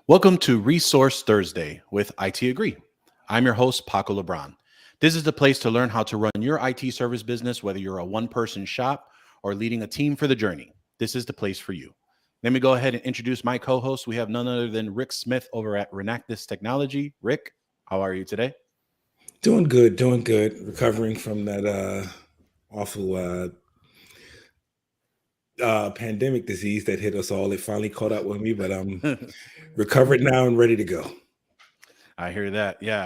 Welcome to Resource Thursday with ITagree. I'm your host, Paco Lebron. This is the place to learn how to run your IT service business, whether you're a one-person shop or leading a team for the journey. This is the place for you. Let me go ahead and introduce my co-host. We have none other than Rick Smith over at Renactus Technology. Rick, how are you today? Doing good, doing good. Recovering from that awful pandemic disease that hit us all. It finally caught up with me, but I'm recovered now and ready to go. I hear that. Yeah,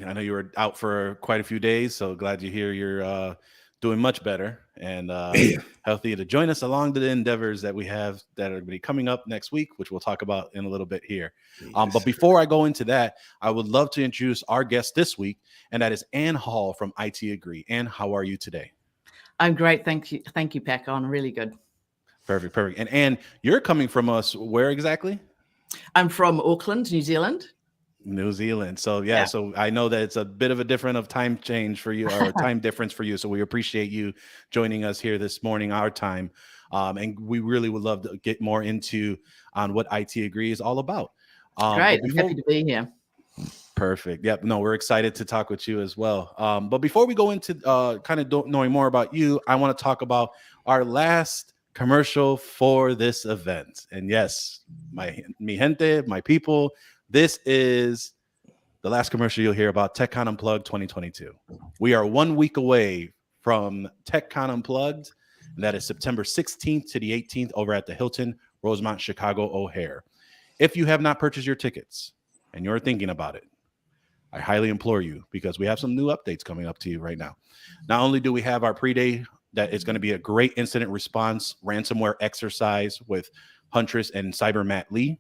I know you were out for quite a few days, so glad to hear you're doing much better and Yeah. healthy to join us along the endeavors that we have that are going to be coming up next week, which we'll talk about in a little bit here. Yes, But sir. before I go into that, I would love to introduce our guest this week, and that is Ann Hall from ITagree. Ann, how are you today? I'm great. Thank you. Thank you, Paco. I'm really good. Perfect. And Ann, you're coming from us where exactly? I'm from Auckland, New Zealand. New Zealand. So so I know that it's a bit of a different of time change for you or time difference for you. So we appreciate you joining us here this morning, our time. And we really would love to get more into on what ITagree is all about. Great. I'm happy to be here. Perfect. Yep. No, we're excited to talk with you as well. But before we go into knowing more about you, I want to talk about our last commercial for this event. And yes, mi gente, my people, this is the last commercial you'll hear about TechCon Unplugged 2022. We are 1 week away from TechCon Unplugged, and that is September 16th to the 18th over at the Hilton Rosemont Chicago O'Hare. If you have not purchased your tickets and you're thinking about it, I highly implore you, because we have some new updates coming up to you right now. Not only do we have our pre-day that is going to be a great incident response ransomware exercise with Huntress and Cyber Matt Lee,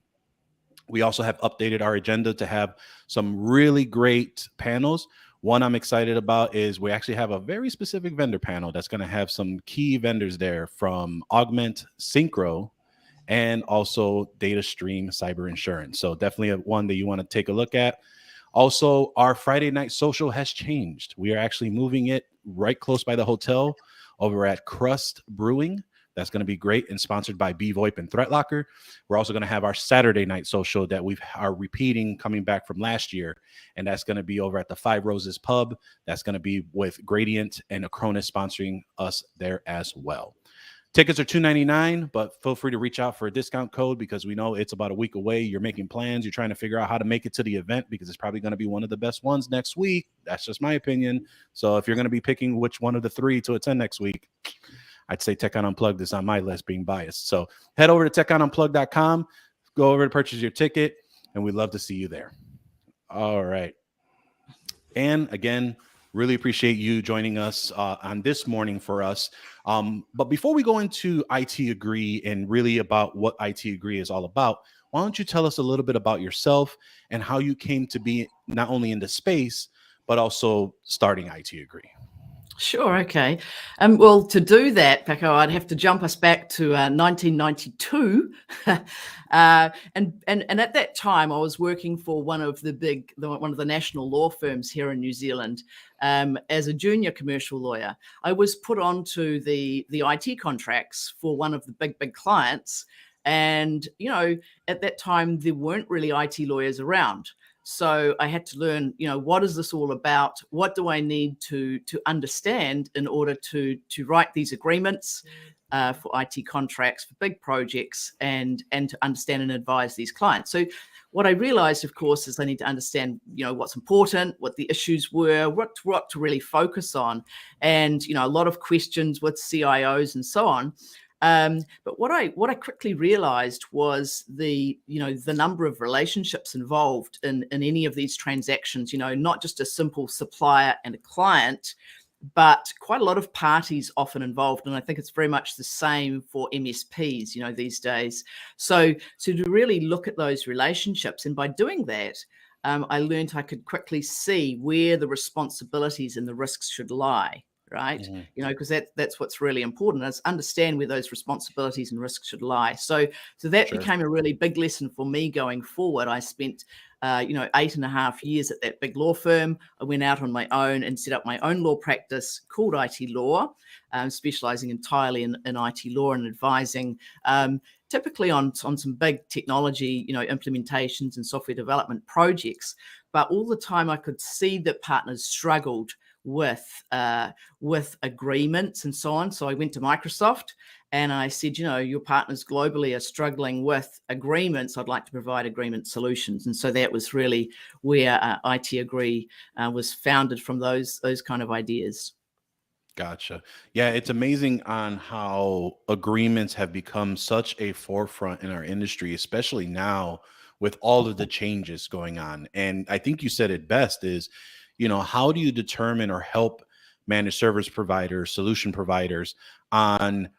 we also have updated our agenda to have some really great panels. One I'm excited about is we actually have a very specific vendor panel that's going to have some key vendors there from Augment, Synchro, and also Data Stream Cyber Insurance. So definitely one that you want to take a look at. Also, our Friday night social has changed. We are actually moving it right close by the hotel over at Crust Brewing. That's going to be great and sponsored by BVoIP and ThreatLocker. We're also going to have our Saturday night social that we are repeating coming back from last year. And that's going to be over at the Five Roses Pub. That's going to be with Gradient and Acronis sponsoring us there as well. Tickets are $2.99, but feel free to reach out for a discount code because we know it's about a week away. You're making plans. You're trying to figure out how to make it to the event because it's probably going to be one of the best ones next week. That's just my opinion. So if you're going to be picking which one of the three to attend next week, I'd say TechCon Unplugged is on my list, being biased. So head over to TechConUnplugged.com, go over to purchase your ticket, and we'd love to see you there. All right. And again, really appreciate you joining us on this morning for us. But before we go into ITagree and really about what ITagree is all about, why don't you tell us a little bit about yourself and how you came to be not only in the space, but also starting ITagree? Sure. Okay. Well, to do that, Paco, I'd have to jump us back to 1992, and at that time, I was working for one of the national law firms here in New Zealand as a junior commercial lawyer. I was put onto the IT contracts for one of the big clients, and at that time there weren't really IT lawyers around. So I had to learn, what is this all about? What do I need to understand in order to write these agreements for IT contracts, for big projects, and to understand and advise these clients? So what I realized, of course, is I need to understand, what's important, what the issues were, what to really focus on, and, a lot of questions with CIOs and so on. But what I quickly realized was the number of relationships involved in any of these transactions, not just a simple supplier and a client, but quite a lot of parties often involved. And I think it's very much the same for MSPs, these days. So to really look at those relationships, and by doing that, I learned I could quickly see where the responsibilities and the risks should lie. Right. Mm-hmm. Because that's what's really important, is understand where those responsibilities and risks should lie. So that became a really big lesson for me going forward. I spent 8.5 years at that big law firm. I went out on my own and set up my own law practice called IT Law, specializing entirely in IT law and advising typically on some big technology, implementations and software development projects. But all the time I could see that partners struggled with agreements and so on. So I went to Microsoft and I said, your partners globally are struggling with agreements. I'd like to provide agreement solutions. And so that was really where ITagree was founded, from those kind of ideas. Gotcha. Yeah, it's amazing on how agreements have become such a forefront in our industry, especially now with all of the changes going on. And I think you said it best is, how do you determine or help managed service providers, solution providers on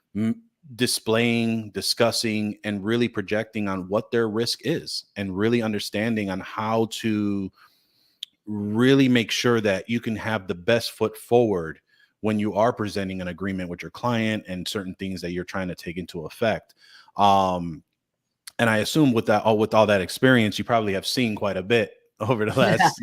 displaying, discussing, and really projecting on what their risk is, and really understanding on how to really make sure that you can have the best foot forward when you are presenting an agreement with your client and certain things that you're trying to take into effect. And I assume with all that experience, you probably have seen quite a bit over the last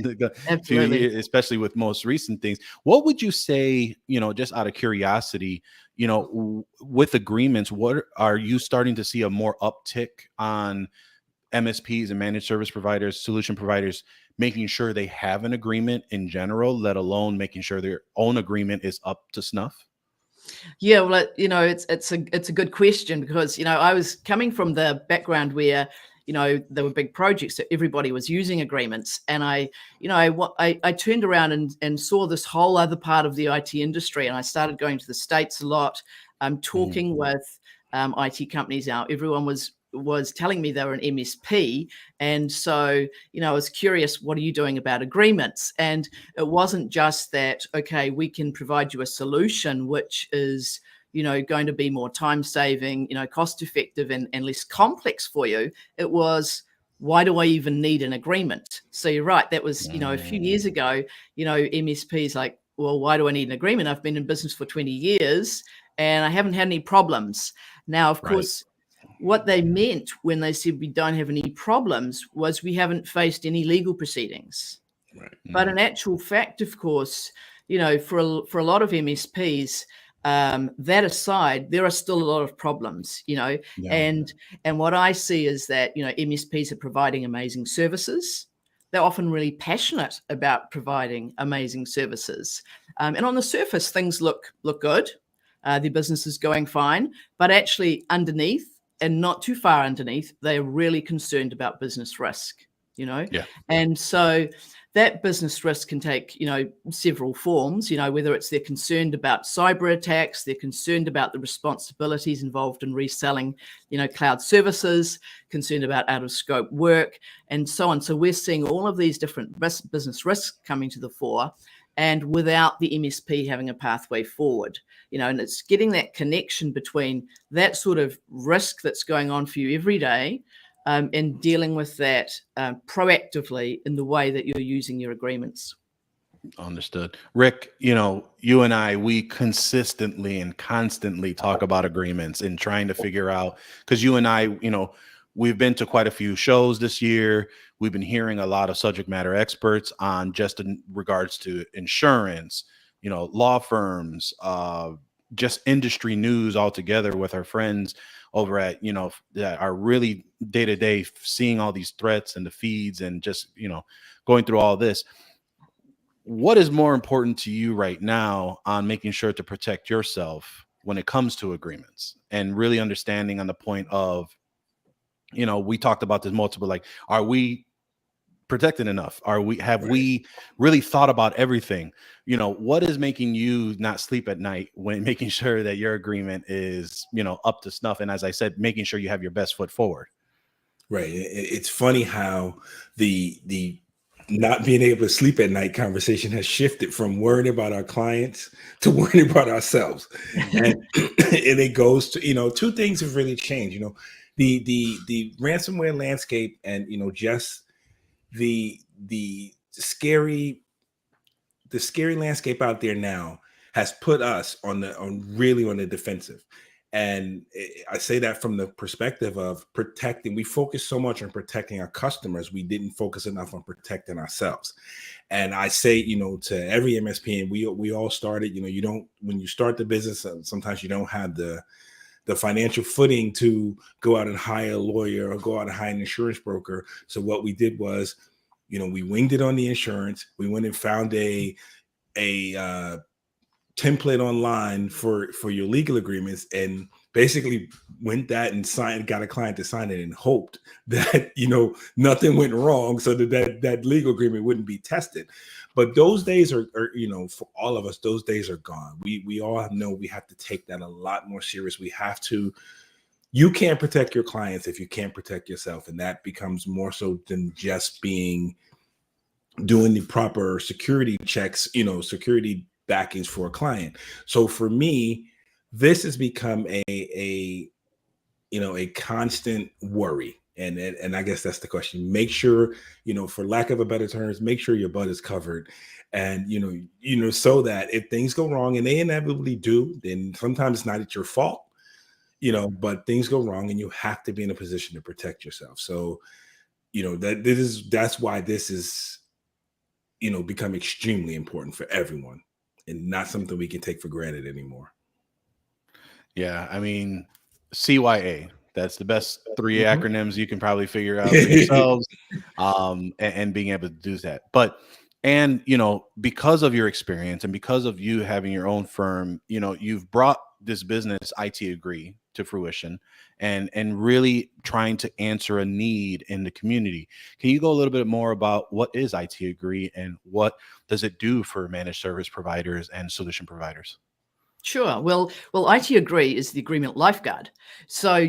few years, especially with most recent things. What would you say, just out of curiosity, with agreements, what are you starting to see a more uptick on MSPs and managed service providers, solution providers, making sure they have an agreement in general, let alone making sure their own agreement is up to snuff? Yeah, well, it's a good question, because I was coming from the background where there were big projects that everybody was using agreements, and I turned around and saw this whole other part of the IT industry, and I started going to the States a lot, talking with IT companies. Now everyone was telling me they were an MSP. And so, I was curious, what are you doing about agreements? And it wasn't just that, okay, we can provide you a solution which is, going to be more time saving, cost effective and less complex for you. It was, why do I even need an agreement? So you're right. That was, a few years ago, MSPs like, well, why do I need an agreement? I've been in business for 20 years and I haven't had any problems. Now, of course, what they meant when they said we don't have any problems was we haven't faced any legal proceedings. Right. But in actual fact, of course, for a lot of MSPs, that aside, there are still a lot of problems, and what I see is that, MSPs are providing amazing services. They're often really passionate about providing amazing services. And on the surface, things look good. Their business is going fine, but actually underneath, and not too far underneath, they're really concerned about business risk, and so that business risk can take, several forms, whether it's they're concerned about cyber attacks, they're concerned about the responsibilities involved in reselling, cloud services, concerned about out of scope work, and so on. So we're seeing all of these different business risks coming to the fore, and without the MSP having a pathway forward, and it's getting that connection between that sort of risk that's going on for you every day, and dealing with that proactively in the way that you're using your agreements. Understood. Rick, you and I, we consistently and constantly talk about agreements and trying to figure out, because you and I, we've been to quite a few shows this year. We've been hearing a lot of subject matter experts on just in regards to insurance, law firms, just industry news altogether, with our friends over at, that are really day to day seeing all these threats and the feeds and just, going through all this. What is more important to you right now on making sure to protect yourself when it comes to agreements, and really understanding on the point of, we talked about this multiple, like, are we protected enough? Have we really thought about everything? What is making you not sleep at night when making sure that your agreement is, up to snuff? And as I said, making sure you have your best foot forward. Right. It's funny how the not being able to sleep at night conversation has shifted from worrying about our clients to worrying about ourselves. And, and it goes to, two things have really changed, the ransomware landscape, and, just the scary landscape out there now has put us on the defensive. And I say that from the perspective of protecting. We focus so much on protecting our customers, we didn't focus enough on protecting ourselves. And I say, to every MSP, and we all started, when you start the business, sometimes you don't have the the financial footing to go out and hire a lawyer or go out and hire an insurance broker. So what we did was, we winged it on the insurance. We went and found a template online for your legal agreements, and basically went that and got a client to sign it and hoped that nothing went wrong, so that legal agreement wouldn't be tested. But those days are for all of us, those days are gone. We all know we have to take that a lot more serious. We have to. You can't protect your clients if you can't protect yourself, and that becomes more so than just doing the proper security checks, security backings for a client. So for me, this has become a constant worry. And I guess that's the question. Make sure, for lack of a better terms, make sure your butt is covered. And, so that if things go wrong, and they inevitably do, then sometimes it's not at your fault, but things go wrong and you have to be in a position to protect yourself. So, that's why this is, become extremely important for everyone, and not something we can take for granted anymore. Yeah, I mean, CYA. That's the best 3 acronyms you can probably figure out for yourselves, and being able to do that. But, and, because of your experience and because of you having your own firm, you've brought this business, ITagree, to fruition, and really trying to answer a need in the community. Can you go a little bit more about what is ITagree and what does it do for managed service providers and solution providers? Sure. Well, ITagree is the agreement lifeguard. So,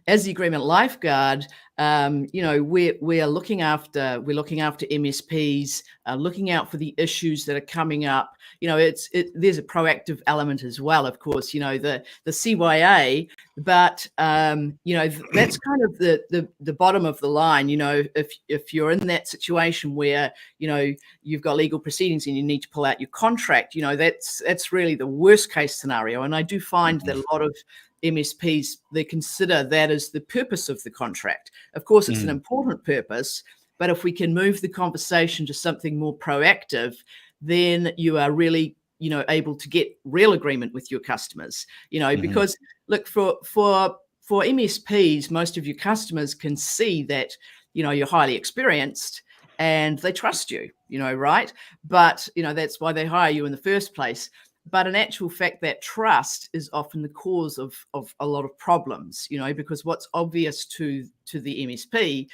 as the agreement lifeguard, we're looking after MSPs, looking out for the issues that are coming up. There's a proactive element as well, of course. The CYA, but that's kind of the bottom of the line. If you're in that situation where you've got legal proceedings and you need to pull out your contract, that's really the worst case scenario. And I do find that a lot of MSPs, they consider that as the purpose of the contract. Of course, it's an important purpose, but if we can move the conversation to something more proactive, then you are really, able to get real agreement with your customers. Because look, for MSPs, most of your customers can see that you're highly experienced and they trust you, right? But that's why they hire you in the first place. But in actual fact, that trust is often the cause of a lot of problems, because what's obvious to the MSP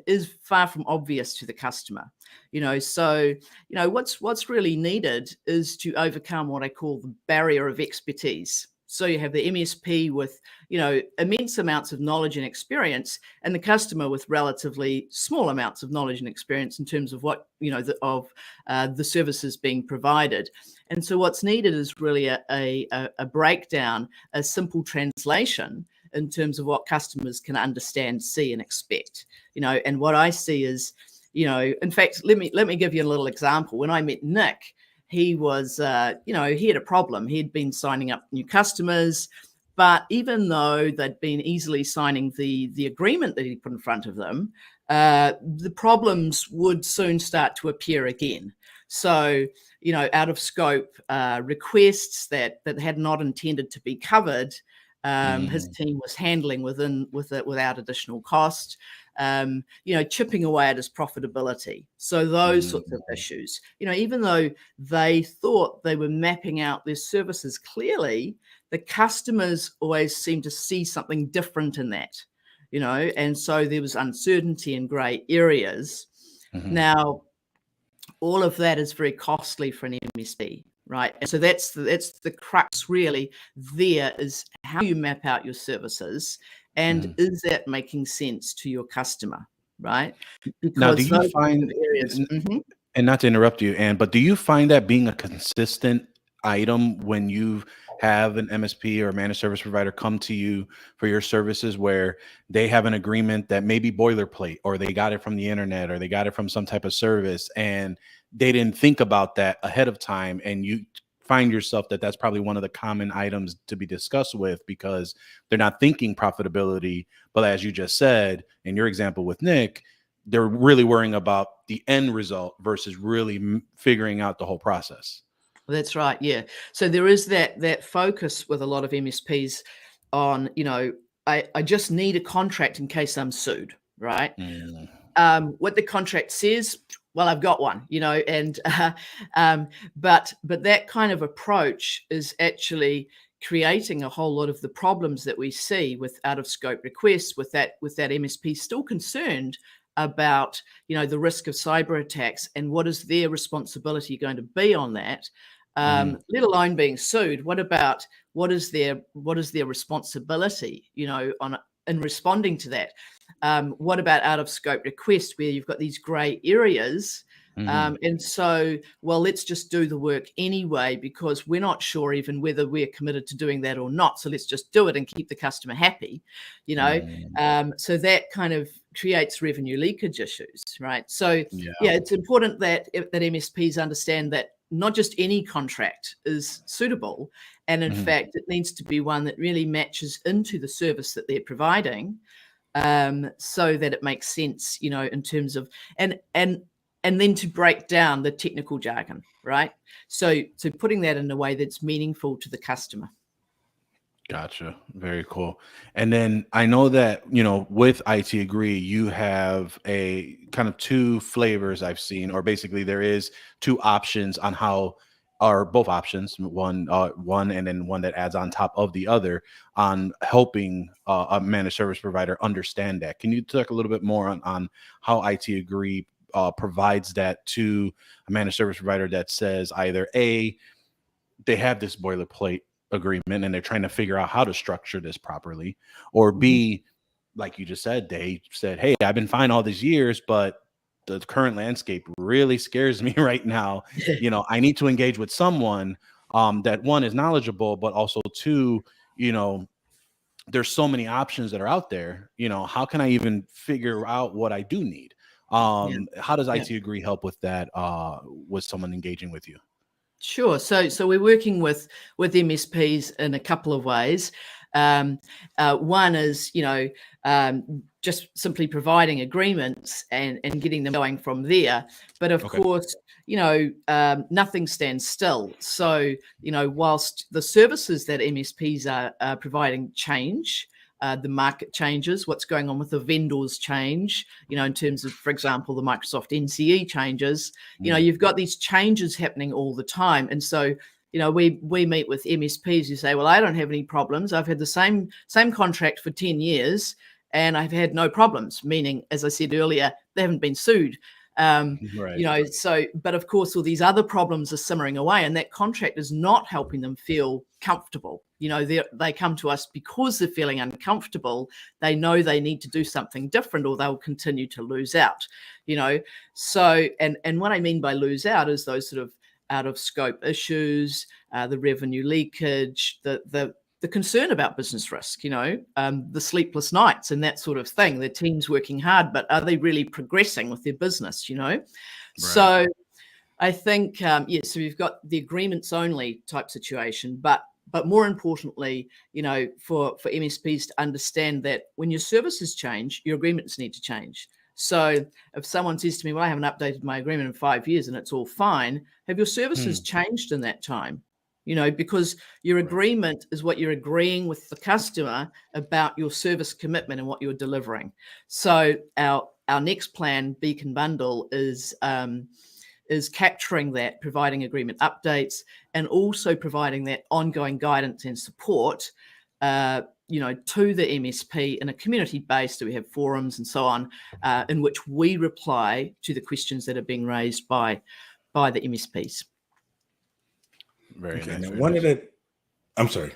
is far from obvious to the customer. So what's really needed is to overcome what I call the barrier of expertise. So you have the MSP with, immense amounts of knowledge and experience, and the customer with relatively small amounts of knowledge and experience in terms of what, the services being provided. And so what's needed is really a breakdown, a simple translation in terms of what customers can understand, see, and expect. And what I see is, in fact, let me give you a little example. When I met Nick, he was, he had a problem. He'd been signing up new customers, but even though they'd been easily signing the agreement that he put in front of them, the problems would soon start to appear again. So, out of scope requests that had not intended to be covered, his team was handling without additional cost. Chipping away at his profitability. So those sorts of issues, even though they thought they were mapping out their services clearly, the customers always seem to see something different in that, and so there was uncertainty in gray areas. Now, all of that is very costly for an MSP, right? And so that's the crux really there, is how you map out your services. And is that making sense to your customer, right? Because now, do you find, and not to interrupt you, Anne, but do you find that being a consistent item when you have an MSP or a managed service provider come to you for your services, where they have an agreement that may be boilerplate, or they got it from the internet, or they got it from some type of service, and they didn't think about that ahead of time, and you find yourself that's probably one of the common items to be discussed with, because they're not thinking profitability, but as you just said in your example with Nick, they're really worrying about the end result versus really figuring out the whole process. That's right. Yeah. So there is that focus with a lot of MSPs, on, I just need a contract in case I'm sued, right? What the contract says, well, I've got one, and but that kind of approach is actually creating a whole lot of the problems that we see with out of scope requests, with that MSP still concerned about the risk of cyber attacks and what is their responsibility going to be on that, let alone being sued. What is their responsibility in responding to that? What about out of scope requests where you've got these gray areas? And so, well, let's just do the work anyway, because we're not sure even whether we're committed to doing that or not. So let's just do it and keep the customer happy, so that kind of creates revenue leakage issues, right? So it's important that MSPs understand that not just any contract is suitable. And in fact, it needs to be one that really matches into the service that they're providing, so that it makes sense, in terms of, and then to break down the technical jargon, right? So putting that in a way that's meaningful to the customer. Gotcha. Very cool. And then I know that, with ITagree, you have a kind of two flavors I've seen, or basically there is two options on how, or both options, one and then one that adds on top of the other on helping a managed service provider understand that. Can you talk a little bit more on how ITagree provides that to a managed service provider that says either A, they have this boilerplate agreement and they're trying to figure out how to structure this properly, or B, like you just said, they said, hey, I've been fine all these years, but the current landscape really scares me right now. I need to engage with someone that, one, is knowledgeable, but also two, there's so many options that are out there. How can I even figure out what I do need? How does ITagree help with that, with someone engaging with you? Sure. So we're working with MSPs in a couple of ways. One is, just simply providing agreements and getting them going from there. But of course, nothing stands still. So, whilst the services that MSPs are providing change, the market changes, what's going on with the vendors change, in terms of, for example, the Microsoft NCE changes, you've got these changes happening all the time. And so, we meet with MSPs who say, well, I don't have any problems. I've had the same contract for 10 years and I've had no problems, meaning, as I said earlier, they haven't been sued. Right. So, but of course, all these other problems are simmering away and that contract is not helping them feel comfortable. They come to us because they're feeling uncomfortable. They know they need to do something different or they'll continue to lose out, So, and what I mean by lose out is those sort of out of scope issues, the revenue leakage, the concern about business risk, the sleepless nights and that sort of thing. Their team's working hard, but are they really progressing with their business, Right. So I think, so we've got the agreements only type situation, but more importantly, for MSPs to understand that when your services change, your agreements need to change. So if someone says to me, well, I haven't updated my agreement in 5 years and it's all fine, have your services changed in that time? Because your agreement is what you're agreeing with the customer about your service commitment and what you're delivering. So our next plan, Beacon Bundle, is capturing that, providing agreement updates, and also providing that ongoing guidance and support, to the MSP in a community base. So we have forums and so on, in which we reply to the questions that are being raised by the MSPs. Very nice. Now, I'm sorry.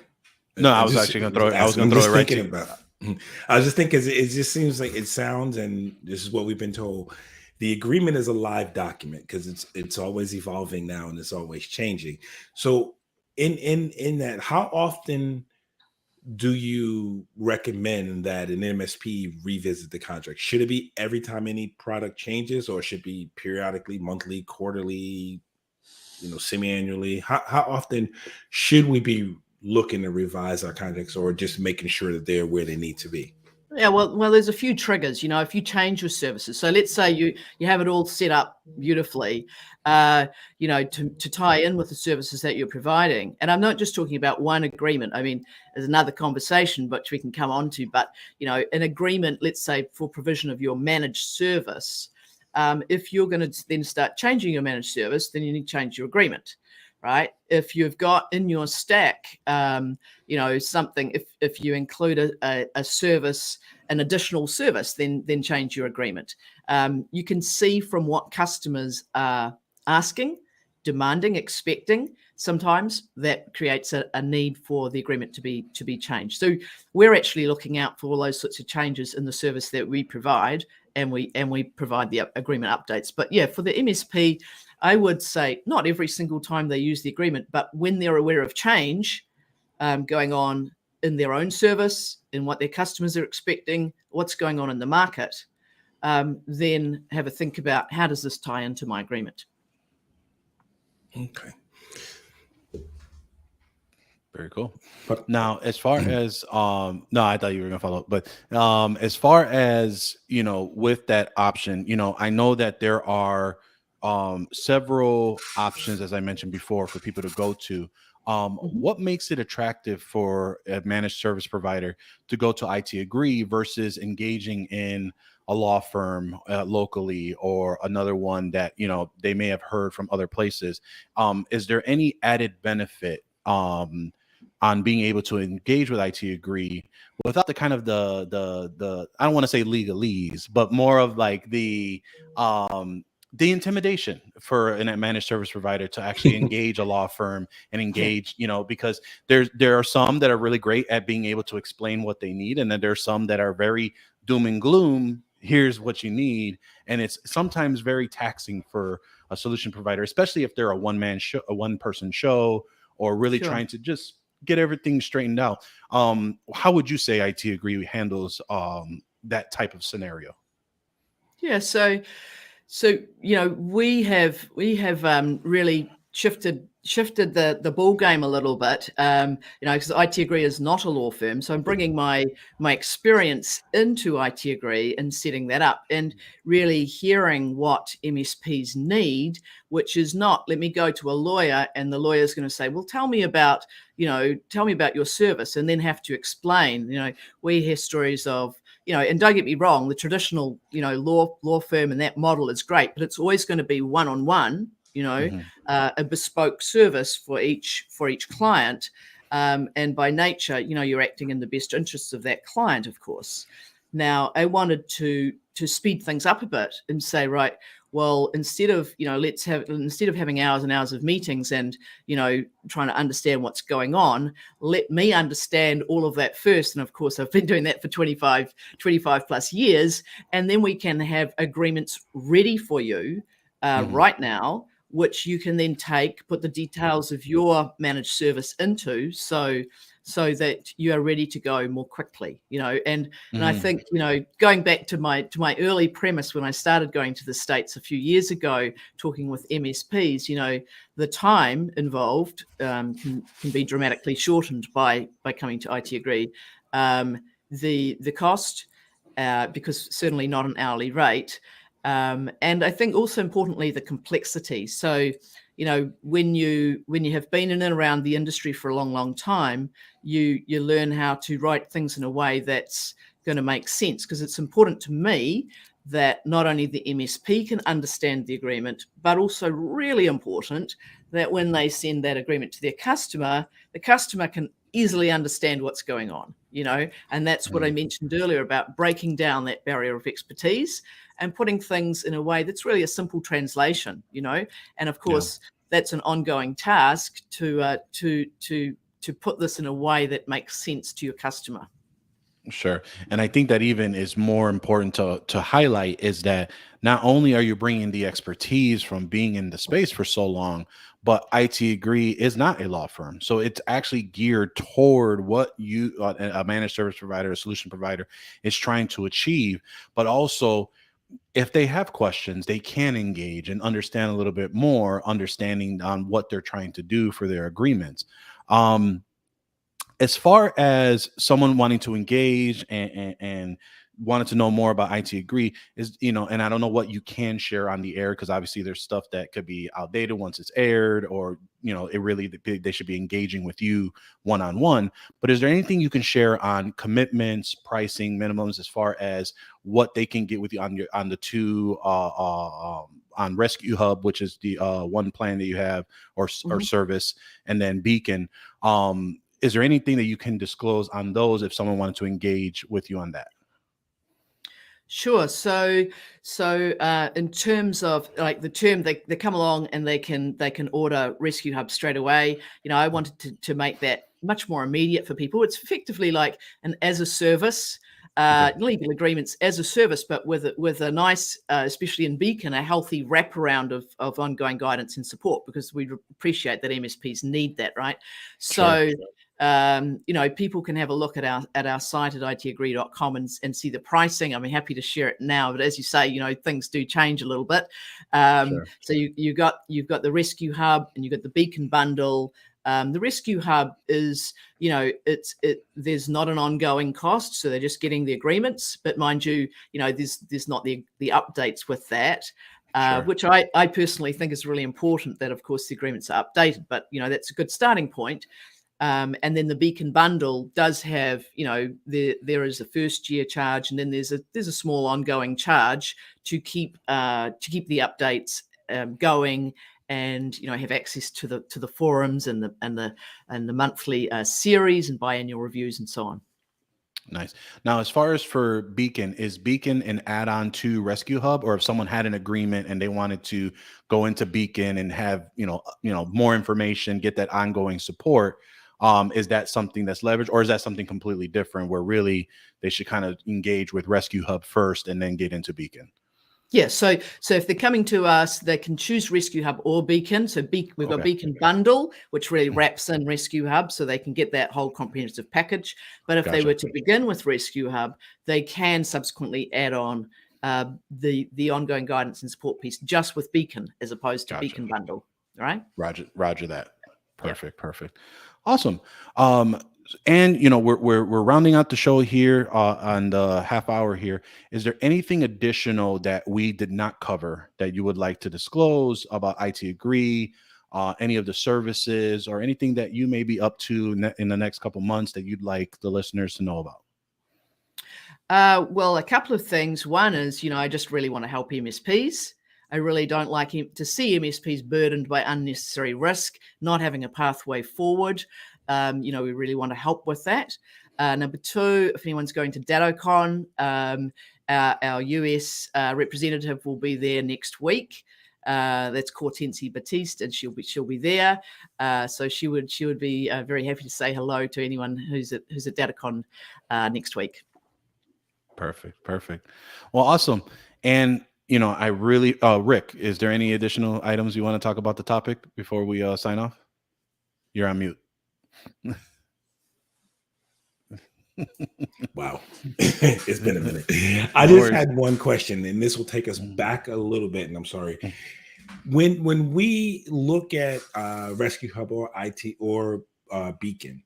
No, I was actually going to throw it. I was going to throw it right to you. I was just thinking, it just seems like it sounds, and this is what we've been told. The agreement is a live document because it's always evolving now and it's always changing. So in that, how often do you recommend that an MSP revisit the contract? Should it be every time any product changes, or should it be periodically, monthly, quarterly, semi-annually? How often should we be looking to revise our contracts, or just making sure that they're where they need to be? Yeah, well, there's a few triggers. If you change your services, so let's say you have it all set up beautifully, to tie in with the services that you're providing. And I'm not just talking about one agreement. I mean, there's another conversation which we can come on to. But an agreement, let's say for provision of your managed service, if you're going to then start changing your managed service, then you need to change your agreement. Right. If you've got in your stack, something, if you include a service, an additional service, then change your agreement. You can see from what customers are asking, demanding, expecting. Sometimes that creates a need for the agreement to be changed. So we're actually looking out for all those sorts of changes in the service that we provide, and we provide the agreement updates. But yeah, for the MSP, I would say not every single time they use the agreement, but when they're aware of change going on in their own service, in what their customers are expecting, what's going on in the market, then have a think about, how does this tie into my agreement? Okay. Very cool. But Now, as far as no, I thought you were gonna follow up, but as far as with that option, I know that there are several options, as I mentioned before, for people to go to. What makes it attractive for a managed service provider to go to ITagree versus engaging in a law firm locally, or another one that they may have heard from other places? Is there any added benefit on being able to engage with ITagree without the kind of the I don't want to say legalese, but more of like the intimidation for a managed service provider to actually engage a law firm and engage, because there are some that are really great at being able to explain what they need, and then there's some that are very doom and gloom. Here's what you need, and it's sometimes very taxing for a solution provider, especially if they're a one person show, or really trying to just get everything straightened out. How would you say ITagree handles that type of scenario? Yeah, so we have really shifted the ball game a little bit, because ITagree is not a law firm. So I'm bringing my experience into ITagree and setting that up, and really hearing what MSPs need, which is not, let me go to a lawyer and the lawyer's going to say, well, tell me about your service, and then have to explain. We hear stories of, and don't get me wrong, the traditional, law firm and that model is great, but it's always going to be one-on-one, a bespoke service for each client. And by nature, you're acting in the best interests of that client, of course. Now, I wanted to speed things up a bit and say, right, well, instead of having hours and hours of meetings and trying to understand what's going on, let me understand all of that first. And of course, I've been doing that for 25 plus years, and then we can have agreements ready for you right now, which you can then put the details of your managed service into, so that you are ready to go more quickly, and I think, going back to my early premise when I started going to the States a few years ago, talking with MSPs, the time involved can be dramatically shortened by coming to ITagree. The cost, because certainly not an hourly rate. And I think also importantly, the complexity. So, when you have been in and around the industry for a long time, you learn how to write things in a way that's going to make sense, because it's important to me that not only the MSP can understand the agreement, but also really important that when they send that agreement to their customer, the customer can easily understand what's going on, and that's what I mentioned earlier about breaking down that barrier of expertise and putting things in a way that's really a simple translation, and of course that's an ongoing task to put this in a way that makes sense to your customer. Sure. And I think that even is more important to highlight is that not only are you bringing the expertise from being in the space for so long, but ITagree is not a law firm. So it's actually geared toward what you, a managed service provider, a solution provider, is trying to achieve. But also, if they have questions, they can engage and understand a little bit more, understanding on what they're trying to do for their agreements. As far as someone wanting to engage and wanted to know more about ITagree, is, and I don't know what you can share on the air, because obviously there's stuff that could be outdated once it's aired, or it really, they should be engaging with you one-on-one. But is there anything you can share on commitments, pricing, minimums, as far as what they can get with you on the two on Rescue Hub, which is the one plan that you have, or service, and then Beacon? Is there anything that you can disclose on those if someone wanted to engage with you on that? Sure. So in terms of like the term, they come along and they can order Rescue Hub straight away. I wanted to make that much more immediate for people. It's effectively like an as a service, legal agreements as a service, but with a nice, especially in Beacon, a healthy wraparound of ongoing guidance and support, because we appreciate that MSPs need that, right? So. Sure. People can have a look at our site at itagree.com and see the pricing. I'm happy to share it now, but as you say, things do change a little bit. Sure. So you've got the Rescue Hub and you've got the Beacon bundle. The Rescue Hub is, there's not an ongoing cost, so they're just getting the agreements. But mind you, there's not the updates with that. Sure. Which I personally think is really important, that of course the agreements are updated, but that's a good starting point. And then the Beacon bundle does have, there is a first year charge, and then there's a small ongoing charge to keep the updates going, and have access to the forums and the monthly series and biannual reviews and so on. Nice. Now, as far as for Beacon, is Beacon an add-on to Rescue Hub, or if someone had an agreement and they wanted to go into Beacon and have more information, get that ongoing support? Is that something that's leveraged, or is that something completely different where really they should kind of engage with Rescue Hub first and then get into Beacon? Yeah, so if they're coming to us, they can choose Rescue Hub or Beacon. So we've got Beacon bundle, which really wraps in Rescue Hub, so they can get that whole comprehensive package. But if they were to begin with Rescue Hub, they can subsequently add on the ongoing guidance and support piece just with Beacon, as opposed to Beacon bundle. All right? Roger that. Perfect. Awesome. And we're rounding out the show here on the half hour here. Is there anything additional that we did not cover that you would like to disclose about ITagree, any of the services, or anything that you may be up to in the next couple months that you'd like the listeners to know about? Well, a couple of things. One is, I just really want to help MSPs. I really don't like to see MSPs burdened by unnecessary risk, not having a pathway forward. We really want to help with that. Number two, if anyone's going to DattoCon, our US representative will be there next week. That's Cortensi Batiste, and she'll be there. So she would be very happy to say hello to anyone who's at DattoCon next week. Perfect. Well, awesome. And I really, Rick, is there any additional items you want to talk about the topic before we sign off? You're on mute. Wow. It's been a minute. I just had one question, and this will take us back a little bit, and I'm sorry. When we look at Rescue Hub or IT or Beacon,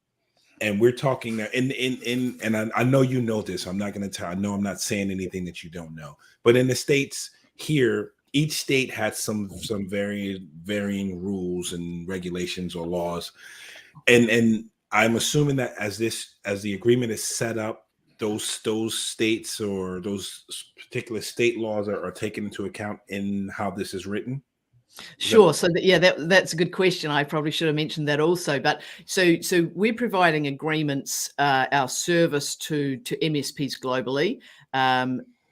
and we're talking and I know you know this, I'm not going to tell. I know I'm not saying anything that you don't know, but in the States here, each state has some varying rules and regulations or laws, and I'm assuming that as the agreement is set up, those states or those particular state laws are taken into account in how this is written. Sure. So that's a good question. I probably should have mentioned that also. But so we're providing agreements, our service to MSPs globally,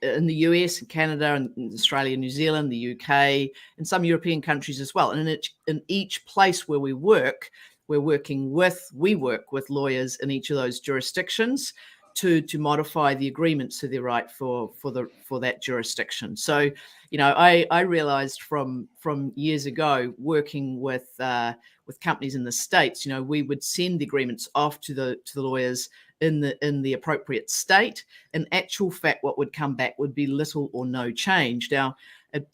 in the US and Canada and Australia, New Zealand, the UK, and some European countries as well. And in each place where we work, we work with lawyers in each of those jurisdictions to modify the agreement so they're right for that jurisdiction. So, I realized from years ago working with companies in the States, we would send the agreements off to the lawyers in the appropriate state. In actual fact, what would come back would be little or no change. Now,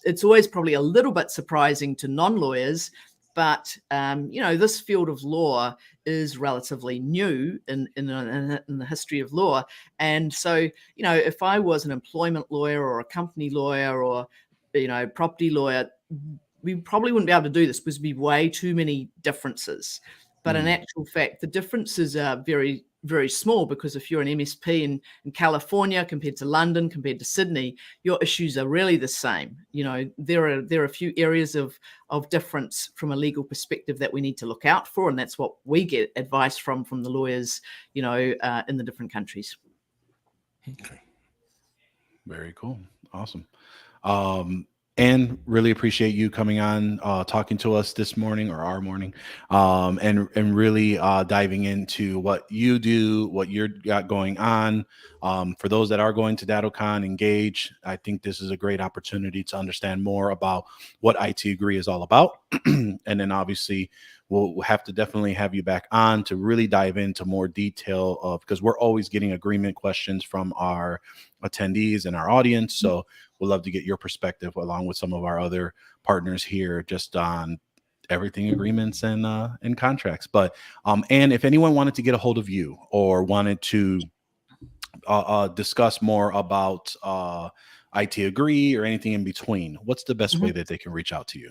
it's always probably a little bit surprising to non-lawyers, But this field of law is relatively new in the history of law. And so, if I was an employment lawyer or a company lawyer or, property lawyer, we probably wouldn't be able to do this because there'd be way too many differences. But in actual fact, the differences are very, very small, because if you're an MSP in California compared to London, compared to Sydney, your issues are really the same. There are a few areas of difference from a legal perspective that we need to look out for, and that's what we get advice from the lawyers, in the different countries. Okay. Very cool. Awesome. And really appreciate you coming on, talking to us this morning, or our morning, and really diving into what you do, what you're got going on. For those that are going to DattoCon, Engage, I think this is a great opportunity to understand more about what ITagree is all about. And then obviously we'll have to definitely have you back on to really dive into more detail of, because we're always getting agreement questions from our attendees and our audience. So we'd love to get your perspective along with some of our other partners here, just on everything agreements and contracts. But and if anyone wanted to get a hold of you or wanted to discuss more about ITagree or anything in between, what's the best way that they can reach out to you?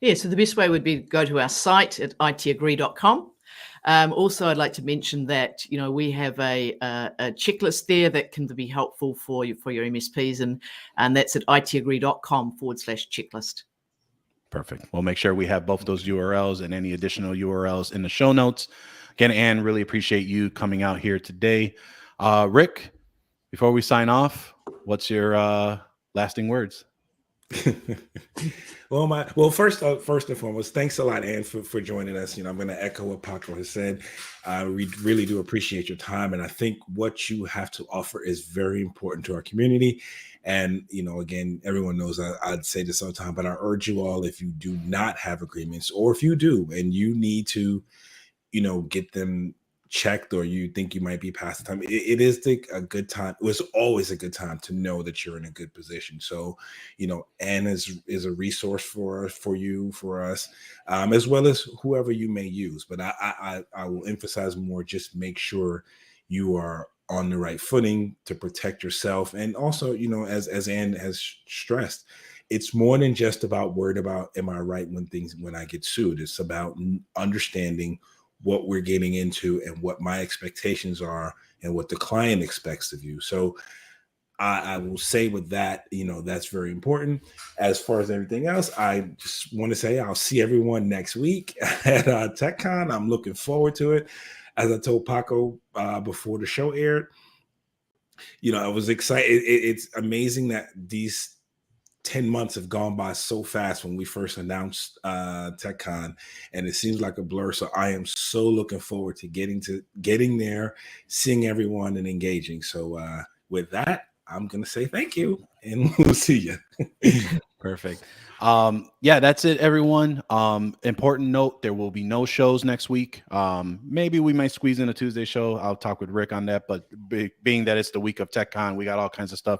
Yeah, so the best way would be to go to our site at itagree.com. Also, I'd like to mention that we have a checklist there that can be helpful for your MSPs, and that's at itagree.com/checklist. Perfect. We'll make sure we have both those URLs and any additional URLs in the show notes. Again, Anne, really appreciate you coming out here today. Rick, before we sign off, what's your lasting words? First and foremost, thanks a lot, Anne, for joining us. I'm going to echo what Paco has said. We really do appreciate your time, and I think what you have to offer is very important to our community. And again, everyone knows I'd say this all the time, but I urge you all, if you do not have agreements, or if you do and you need to, get them checked, or you think you might be past the time, it is a good time. It was always a good time to know that you're in a good position. So, Anne is a resource for us, as well as whoever you may use. But I will emphasize more, just make sure you are on the right footing to protect yourself. And also, as Anne has stressed, it's more than just about worried about, am I right when I get sued? It's about understanding what we're getting into and what my expectations are and what the client expects of you. So I will say with that, that's very important. As far as everything else, I just want to say I'll see everyone next week at TechCon. I'm looking forward to it. As I told Paco before the show aired, I was excited. It's amazing that these 10 months have gone by so fast when we first announced TechCon, and it seems like a blur. So I am so looking forward to getting there, seeing everyone and engaging. So with that, I'm going to say thank you, and we'll see you. Perfect. Yeah, that's it, everyone. Important note, there will be no shows next week. Maybe we might squeeze in a Tuesday show. I'll talk with Rick on that, but being that it's the week of TechCon, we got all kinds of stuff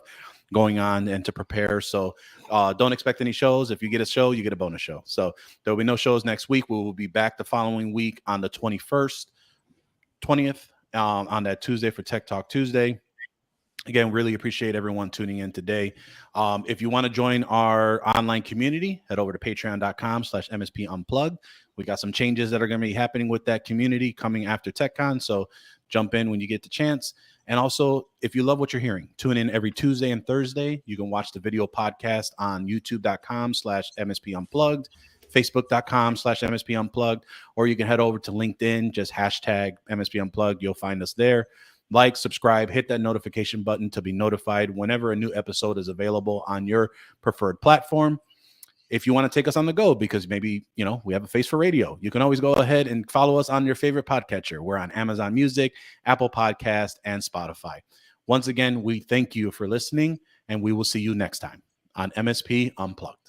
going on and to prepare. So don't expect any shows. If you get a show, you get a bonus show. So there'll be no shows next week. We will be back the following week on the 21st, 20th, on that Tuesday for Tech Talk Tuesday. Again, really appreciate everyone tuning in today. If you want to join our online community, head over to patreon.com/MSP Unplugged. We got some changes that are going to be happening with that community coming after TechCon. So jump in when you get the chance. And also, if you love what you're hearing, tune in every Tuesday and Thursday. You can watch the video podcast on youtube.com/MSP Unplugged, facebook.com/MSP Unplugged, or you can head over to LinkedIn, just hashtag MSP Unplugged. You'll find us there. Like, subscribe, hit that notification button to be notified whenever a new episode is available on your preferred platform. If you want to take us on the go, because maybe, we have a face for radio, you can always go ahead and follow us on your favorite podcatcher. We're on Amazon Music, Apple Podcast, and Spotify. Once again, we thank you for listening, and we will see you next time on MSP Unplugged.